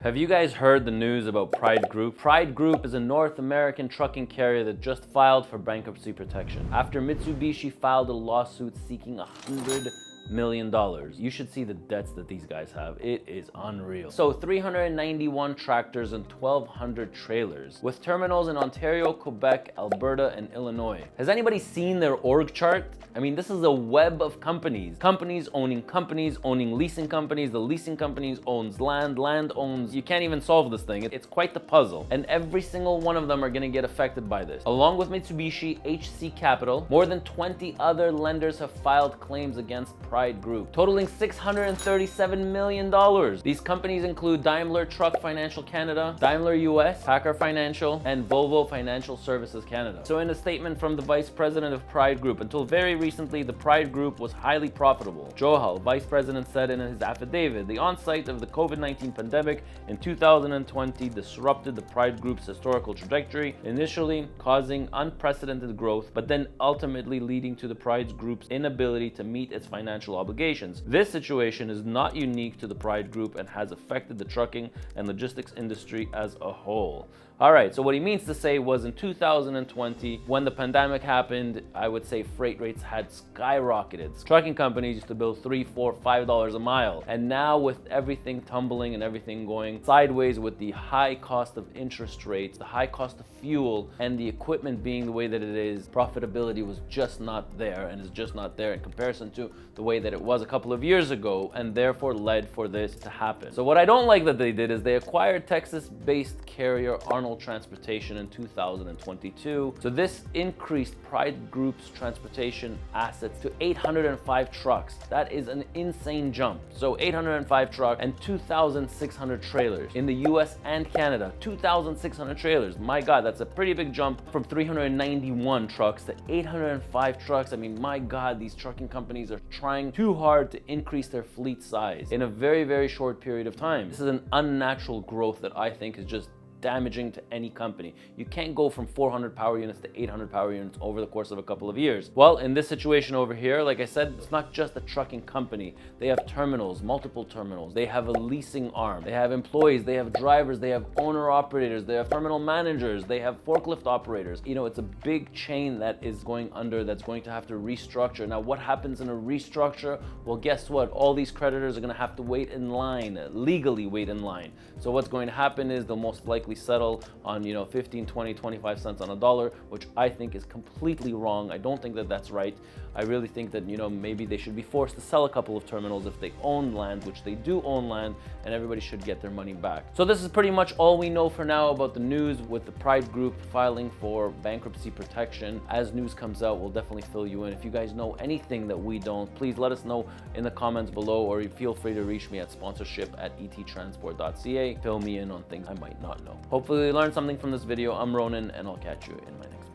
Have you guys heard the news about Pride Group? Pride Group is a North American trucking carrier that just filed for bankruptcy protection after Mitsubishi filed a lawsuit seeking $100 million. You should see the debts that these guys have. It is unreal. So 391 tractors and 1,200 trailers with terminals in Ontario, Quebec, Alberta, and Illinois. Has anybody seen their org chart? I mean, this is a web of companies. Companies owning leasing companies. The leasing companies owns land owns... You can't even solve this thing. It's quite the puzzle. And every single one of them are gonna get affected by this. Along with Mitsubishi, HC Capital, more than 20 other lenders have filed claims against Pride Group, totaling $637 million. These companies include Daimler Truck Financial Canada, Daimler US, Packer Financial, and Volvo Financial Services Canada. So in a statement from the vice president of Pride Group, until very recently, the Pride Group was highly profitable. Johal, vice president, said in his affidavit, the onset of the COVID-19 pandemic in 2020 disrupted the Pride Group's historical trajectory, initially causing unprecedented growth, but then ultimately leading to the Pride Group's inability to meet its financial obligations. This situation is not unique to the Pride Group and has affected the trucking and logistics industry as a whole. All right, so what he means to say was in 2020, when the pandemic happened, I would say freight rates had skyrocketed. Trucking companies used to bill $3, $4, $5 a mile. And now with everything tumbling and everything going sideways with the high cost of interest rates, the high cost of fuel, and the equipment being the way that it is, profitability was just not there and is just not there in comparison to the way that it was a couple of years ago, and therefore led for this to happen. So what I don't like that they did is they acquired Texas-based carrier Arnold Transportation in 2022. So this increased Pride Group's transportation assets to 805 trucks. That is an insane jump. So 805 trucks and 2,600 trailers in the US and Canada. 2,600 trailers. My God, that's a pretty big jump from 391 trucks to 805 trucks. I mean, my God, these trucking companies are trying too hard to increase their fleet size in a very, very short period of time. This is an unnatural growth that I think is just damaging to any company. You can't go from 400 power units to 800 power units over the course of a couple of years. Well, in this situation over here, like I said, it's not just a trucking company. They have terminals, multiple terminals. They have a leasing arm. They have employees. They have drivers. They have owner-operators. They have terminal managers. They have forklift operators. You know, it's a big chain that is going under, that's going to have to restructure. Now, what happens in a restructure? Well, guess what? All these creditors are going to have to wait in line, legally wait in line. So what's going to happen is they'll most likely settle on 15, 20, 25 cents on a dollar, which I think is completely wrong. I don't think that that's right. I really think that maybe they should be forced to sell a couple of terminals if they own land, which they do own land, and everybody should get their money back. So this is pretty much all we know for now about the news with the Pride Group filing for bankruptcy protection. As news comes out, we'll definitely fill you in. If you guys know anything that we don't, please let us know in the comments below, or feel free to reach me at sponsorship@ettransport.ca. Fill me in on things I might not know. Hopefully you learned something from this video. I'm Ronen, and I'll catch you in my next video.